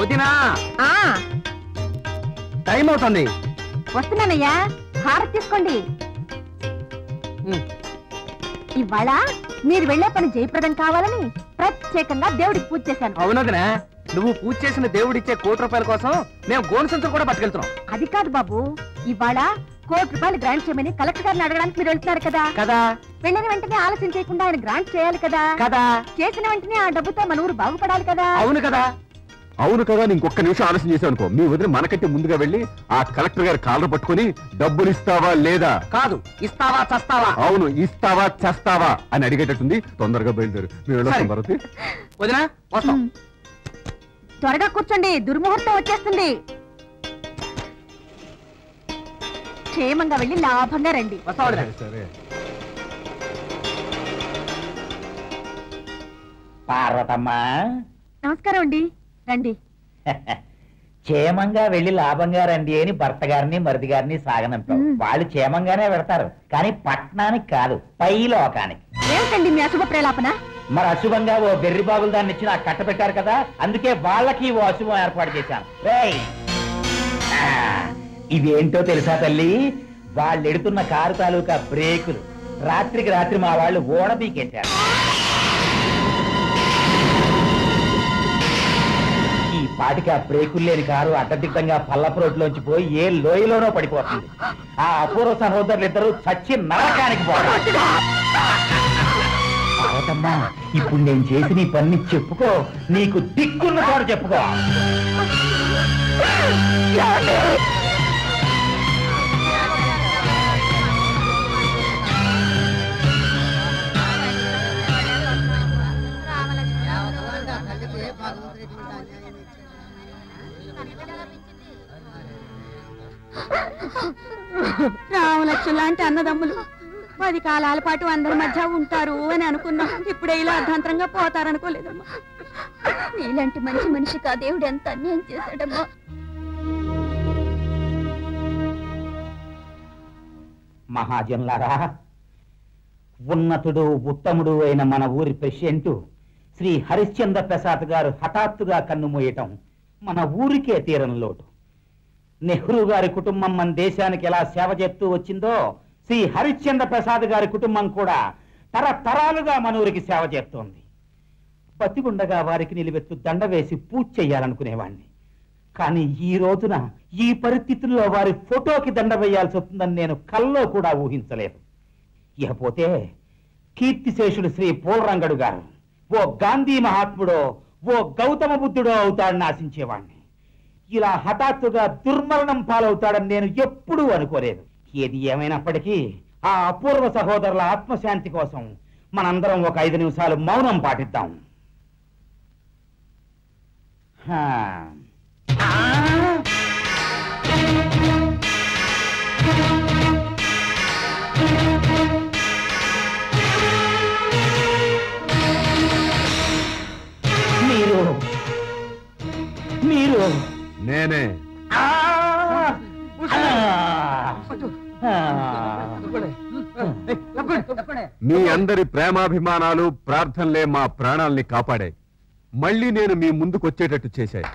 వదినా టైం అవుతుంది. వస్తున్నానయ్యా, హారతి తీసుకోండి. ఇవాళ మీరు వెళ్లే పని జయప్రదం కావాలని ప్రత్యేకంగా దేవుడికి పూజ చేశాను. అవునదినా, నువ్వు పూజ చేసిన దేవుడిచ్చే ₹1,00,00,000 కోసం మేము గోను సంచులు కూడా పట్టుకెళ్తున్నాం. అది కాదు బాబు, ఇవాళ ₹1,00,00,000 గ్రాంట్ చేయమని కలెక్టర్ గారిని అడగడానికి మీరు వెళ్తున్నారు కదా. కదా, వెళ్ళిన వెంటనే ఆలస్యం చేయకుండా ఆయన గ్రాంట్ చేయాలి కదా. కదా, చేసిన వెంటనే ఆ డబ్బుతో మన ఊరు బాగుపడాలి కదా. అవును కదా. అవును కదా, ఇంకొక నిమిషం ఆలస్యం చేసావు అనుకో, మీ వదిన మనకంటే ముందుగా వెళ్ళి ఆ కలెక్టర్ గారి కాళ్ళ పట్టుకుని డబ్బులు ఇస్తావా లేదా, కాదు ఇస్తావా చస్తావా, అవును ఇస్తావా చేస్తావా అని అడిగేటట్టుంది. తొందరగా బయలుదేరు, మేము వెళ్ళొస్తాం. భారతి వదినా వస్తాం. త్వరగా కూర్చోండి, దుర్ముహూర్తం వచ్చేస్తుంది. క్షేమంగా వెళ్ళి లాభంగా రండి. సరే. పార్వతమ్మా, నమస్కారం అండి, రండి. క్షేమంగా వెళ్లి లాభంగా రండి అని భర్త గారిని మరిది గారిని సాగనంపావు. వాళ్ళు క్షేమంగానే పెడతారు, కానీ పట్టణానికి కాదు, పై లోకానికి. ఏమిటండి మీ అశుభ ప్రేలాపన? మరి అశుభంగా ఓ బెర్రి బాబులు దాన్ని ఇచ్చి నాకు కట్ట పెట్టారు కదా, అందుకే వాళ్ళకి ఓ అశుభం ఏర్పాటు చేశాను. ఇవేంటో తెలుసా తల్లి, వాళ్ళు ఎడుతున్న కారు తాలూకా బ్రేకులు. రాత్రికి రాత్రి మా వాళ్ళు ఓడబీకేశారు. ఈ పాటికి ఆ బ్రేకులు లేని కారు అడ్డదిడ్డంగా పల్లపు రోడ్లోంచి పోయి ఏ లోయలోనో పడిపోతుంది. ఆ అపూర్వ సహోదరులు ఇద్దరు చచ్చి నరకానికి పోతారు. పార్వతమ్మా, ఇప్పుడు నేను చేసి నీ పని చెప్పుకో, నీకు దిక్కున్న చోటు చెప్పుకో. రామలక్ష్మి లాంటి అన్నదమ్ములు 10 కాలాల పాటు అందరి మధ్య ఉంటారు అని అనుకున్నాం. ఇప్పుడే ఇలా అర్ధాంతరంగా పోతారనుకోలేదమ్మా. నీలాంటి మంచి మనిషికి ఆ దేవుడు ఎంత అన్యాయం చేశాడమ్మా. మహాజనులారా, ఉన్నతుడు ఉత్తముడు అయిన మన ఊరి ప్రెసిడెంట్ శ్రీ హరిశ్చంద్ర ప్రసాద్ గారు హఠాత్తుగా కన్నుమూయటం మన ఊరికే తీరని లోటు. నెహ్రూ గారి కుటుంబం మన దేశానికి ఎలా సేవ చేస్తూ వచ్చిందో, శ్రీ హరిశ్చంద్ర ప్రసాద్ గారి కుటుంబం కూడా తరతరాలుగా మన ఊరికి సేవ చేస్తోంది. బతికుండగా వారికి నిలువెత్తు దండ వేసి పూజ చెయ్యాలనుకునేవాణ్ణి. కానీ ఈ రోజున ఈ పరిస్థితుల్లో వారి ఫోటోకి దండ వేయాల్సి వస్తుందని నేను కల్లో కూడా ఊహించలేదు. ఇకపోతే కీర్తిశేషుడు శ్రీ పూలరంగడు గారు ఓ గాంధీ మహాత్ముడో ఓ గౌతమ బుద్ధుడో అవుతాడని ఆశించేవాణ్ణి. ఇలా హఠాత్తుగా దుర్మరణం పాలవుతాడని నేను ఎప్పుడూ అనుకోలేదు. ఏది ఏమైనప్పటికీ ఆ అపూర్వ సహోదరుల ఆత్మశాంతి కోసం మనందరం ఒక 5 నిమిషాలు మౌనం పాటిద్దాం. మీరు మీరు నేనే. మీ అందరి ప్రేమాభిమానాలు ప్రార్థనలే మా ప్రాణాల్ని కాపాడాయి. మళ్ళీ నేను మీ ముందుకు వచ్చేటట్టు చేశాయి.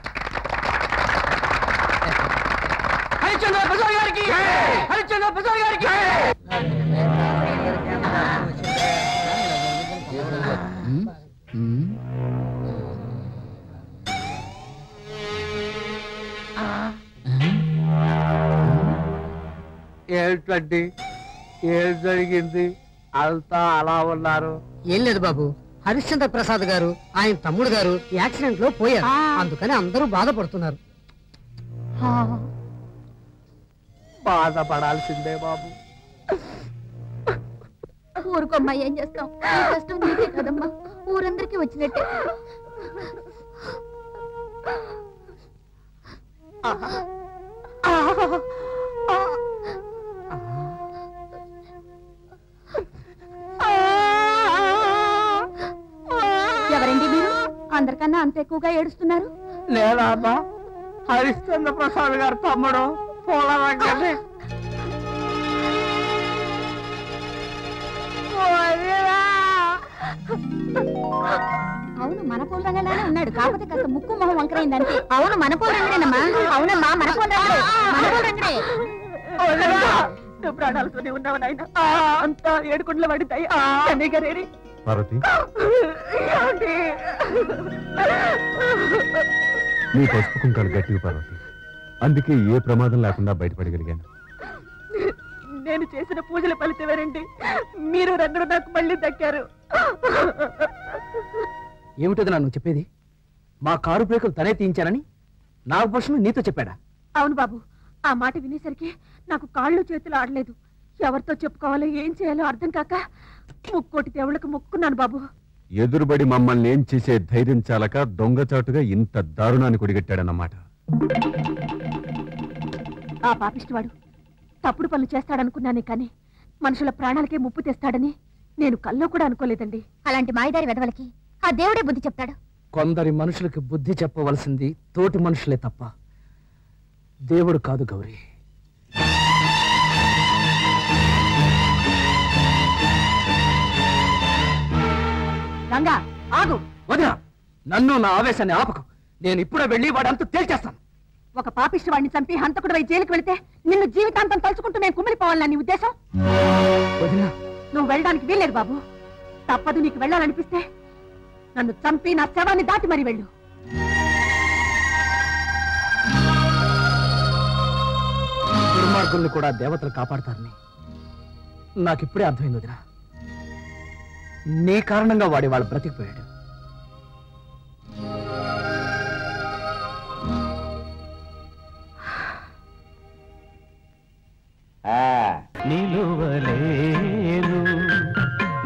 ఏంటండి, ఏం జరిగింది? అంతా అలా ఉన్నారు. ఏం లేదు బాబు, హరిశ్చంద్ర ప్రసాద్ గారు ఆయన తమ్ముడు గారు యాక్సిడెంట్ లో పోయారు. అందుకని అందరూ బాధపడుతున్నారు. బాధపడాల్సిందే బాబు. ఊరుకోమ్మా, ఏం చేస్తాం? కష్టం నీకే కదమ్మా, ఊరందరికీ వచ్చినట్టే. ఎవరండి మీరు? అందరికన్నా అంత ఎక్కువగా ఏడుస్తున్నారు. లేదమ్మా, హరిశ్చంద్ర ప్రసాద్ గారు తమ్ముడు పూలరంగని. అవును మన పూల రంగంలోనే ఉన్నాడు, కాకపోతే కాస్త ముక్కు మొహం వంకరైంది అంతే. అవును మన పూల రంగడేనమ్మా. అవునమ్మా మన పూల రంగడే, మన పూల రంగడే. నువ్వు ప్రాణాలతోనే ఉన్నావు నాయన. అంతా ఏడుకుండల పడుతాయి. కన్నయ్య గారేడి పార్వతి, నీ పసుపు కుంకాలు గట్టివి పార్వతి. అందుకే ఏ ప్రమాదం లేకుండా బయటపడగలిగాను. నేను చేసిన పూజల ఫలితమేనండి మీరు రంగుడు నాకు మళ్ళీ దక్కారు. ఏమిటది నువ్వు చెప్పేది? మా కారు బ్రేకులు తనే తీయించానని నాగభూషణుడు నీతో చెప్పాడా? అవును బాబు, ఆ మాట వినేసరికి నాకు కాళ్ళు చేతులు ఆడలేదు. ఎవరితో చెప్పుకోవాలో ఏం చేయాలో అర్థం కాక ముక్కోటి దేవుళ్ళకు మొక్కున్నాను బాబు. ఎదురుబడి మమ్మల్ని ఏం చేసే ధైర్యం చాలక దొంగచాటుగా ఇంత దారుణాన్ని కొడిగట్టాడన్నమాట. ఆ పాపిష్టివాడు తప్పుడు పనులు చేస్తాడనుకున్నానే కానీ మనుషుల ప్రాణాలకే ముప్పు తెస్తాడని నేను కల్లో కూడా అనుకోలేదండి. అలాంటి మాయదారి వెధవలకి ఆ దేవుడే బుద్ధి చెప్తాడు. కొందరి మనుషులకు బుద్ధి చెప్పవలసింది తోటి మనుషులే తప్ప దేవుడు కాదు గౌరీ. రంగా ఆగు. వదినా, నన్ను నా ఆవేశాన్ని ఆపకు. నేను ఇప్పుడే వెళ్ళి వాడంతా తేల్చేస్తాను. ఒక పాపిష్టి వాడిని చంపి హంతకుడు వై జైలుకి వెళితే నిన్ను జీవితాంతం తలుచుకుంటూ నేను కుమిలిపోవాలని నీ ఉద్దేశం? వదినా, నువ్వు వెళ్ళడానికి వీల్లేదు బాబు. తప్పదు, నీకు వెళ్ళాలనిపిస్తే నన్ను చంపి నా శవాన్ని దాటి మరీ వెళ్ళు. దుర్మార్గుల్ని కూడా దేవతలు కాపాడతారని నాకిప్పుడే అర్థమైంది వదినా. నీ కారణంగా వాడి వాళ్ళు బ్రతికిపోయాడు. నిలువలేను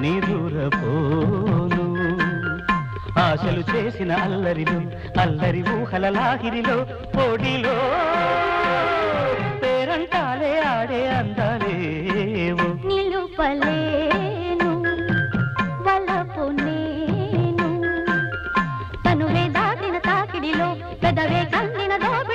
నిదురపోను ఆశలు చేసిన అల్లరిలో అల్లరి ఊహల లాగిరిలో పొడిలో పేరంటాలే ఆడే అందాలేవు. నిలుపలేను వలపు నేను తనువే దాటిన తాకిడిలో పెదవే కందిన దోబి